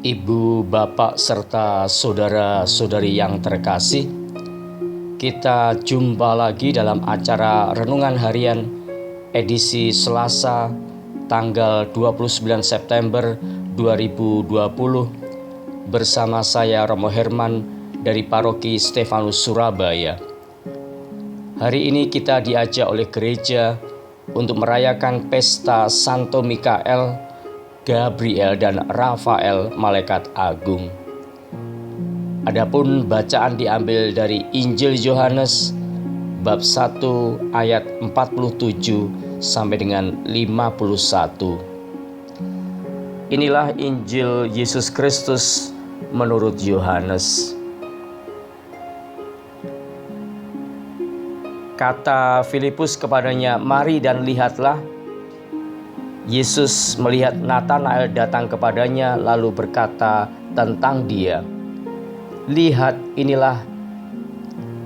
Ibu, bapak, serta saudara-saudari yang terkasih, kita jumpa lagi dalam acara Renungan Harian edisi Selasa tanggal 29 September 2020 bersama saya Romo Herman dari Paroki Stefanus Surabaya. Hari ini kita diajak oleh gereja untuk merayakan pesta Santo Mikael, Gabriel dan Rafael Malaikat Agung. Adapun bacaan diambil dari Injil Yohanes bab 1 ayat 47 sampai dengan 51. Inilah Injil Yesus Kristus menurut Yohanes. Kata Filipus kepadanya, "Mari dan lihatlah." Yesus melihat Natanael datang kepadanya lalu berkata tentang dia, "Lihat, inilah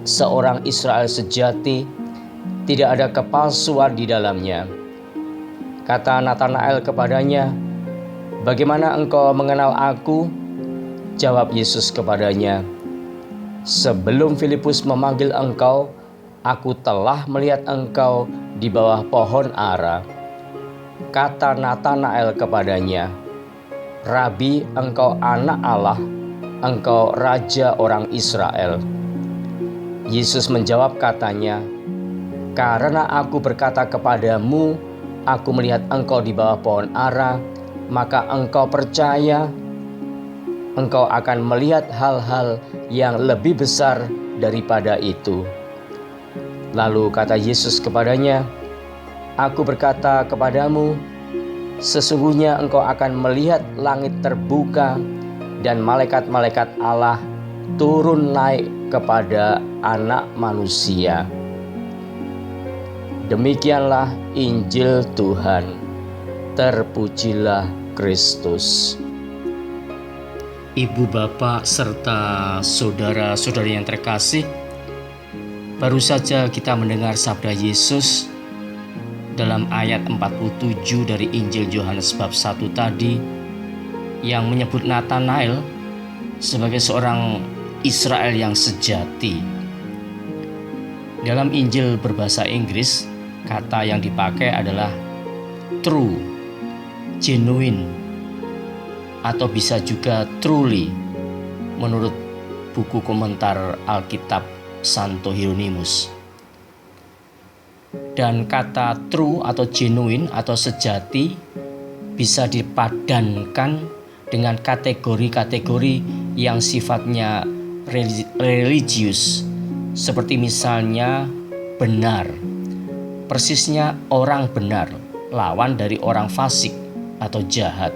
seorang Israel sejati, tidak ada kepalsuan di dalamnya." Kata Natanael kepadanya, "Bagaimana engkau mengenal aku?" Jawab Yesus kepadanya, "Sebelum Filipus memanggil engkau, aku telah melihat engkau di bawah pohon ara." Kata Natanael kepadanya, "Rabi, engkau anak Allah, engkau raja orang Israel." Yesus menjawab katanya, "Karena aku berkata kepadamu, aku melihat engkau di bawah pohon ara, maka engkau percaya. Engkau akan melihat hal-hal yang lebih besar daripada itu." Lalu kata Yesus kepadanya, "Aku berkata kepadamu, sesungguhnya engkau akan melihat langit terbuka dan malaikat-malaikat Allah turun naik kepada Anak Manusia." Demikianlah Injil Tuhan. Terpujilah Kristus. Ibu, bapak, serta saudara-saudari yang terkasih, baru saja kita mendengar sabda Yesus dalam ayat 47 dari Injil Yohanes bab 1 tadi, yang menyebut Natanael sebagai seorang Israel yang sejati. Dalam Injil berbahasa Inggris, kata yang dipakai adalah true, genuine, atau bisa juga truly menurut buku komentar Alkitab Santo Hieronymus. Dan kata true atau genuine atau sejati bisa dipadankan dengan kategori-kategori yang sifatnya religius, seperti misalnya benar, persisnya orang benar, lawan dari orang fasik atau jahat.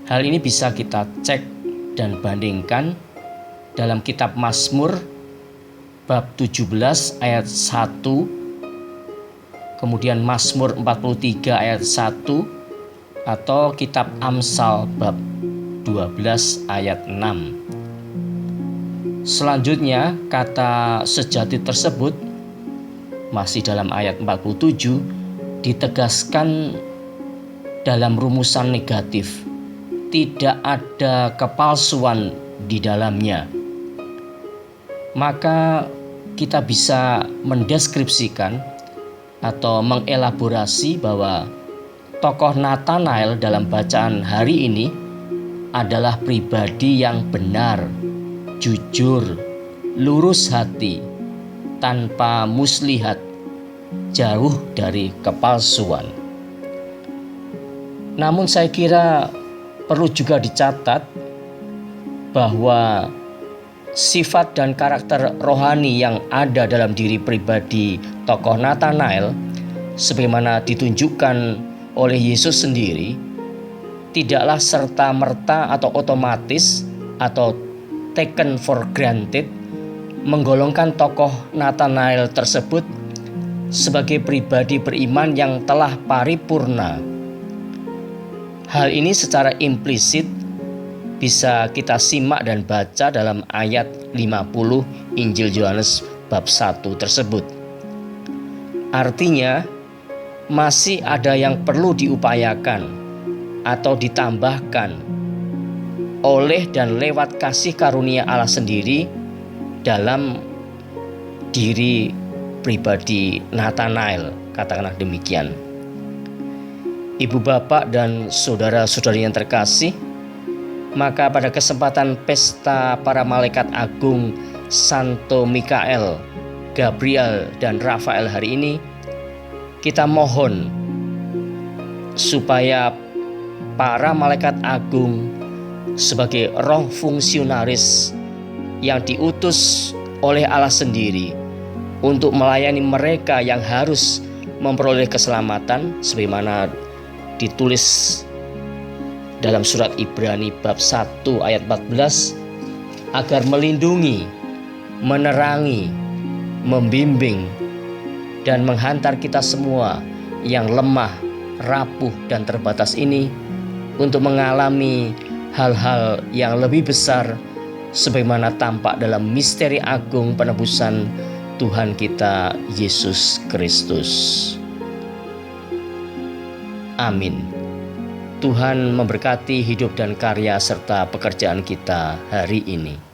Hal ini bisa kita cek dan bandingkan dalam kitab Mazmur bab 17 ayat 1, kemudian Mazmur 43 ayat 1, atau kitab Amsal bab 12 ayat 6. Selanjutnya, kata sejati tersebut masih dalam ayat 47 ditegaskan dalam rumusan negatif. Tidak ada kepalsuan di dalamnya. Maka kita bisa mendeskripsikan atau mengelaborasi bahwa tokoh Natanael dalam bacaan hari ini adalah pribadi yang benar, jujur, lurus hati, tanpa muslihat, jauh dari kepalsuan. Namun saya kira perlu juga dicatat bahwa sifat dan karakter rohani yang ada dalam diri pribadi tokoh Natanael, sebagaimana ditunjukkan oleh Yesus sendiri, tidaklah serta-merta atau otomatis atau taken for granted menggolongkan tokoh Natanael tersebut sebagai pribadi beriman yang telah paripurna. Hal ini secara implisit bisa kita simak dan baca dalam ayat 50 Injil Yohanes bab 1 tersebut. Artinya, masih ada yang perlu diupayakan atau ditambahkan oleh dan lewat kasih karunia Allah sendiri dalam diri pribadi Nathanael, katakanlah demikian. Ibu bapak dan saudara-saudari yang terkasih, maka pada kesempatan pesta para malaikat agung Santo Mikael, Gabriel, dan Rafael hari ini, kita mohon supaya para malaikat agung sebagai roh fungsionaris yang diutus oleh Allah sendiri untuk melayani mereka yang harus memperoleh keselamatan, sebagaimana ditulis dalam surat Ibrani bab 1 ayat 14, agar melindungi, menerangi, membimbing, dan menghantar kita semua yang lemah, rapuh, dan terbatas ini untuk mengalami hal-hal yang lebih besar sebagaimana tampak dalam misteri agung penebusan Tuhan kita Yesus Kristus. Amin. Tuhan memberkati hidup dan karya serta pekerjaan kita hari ini.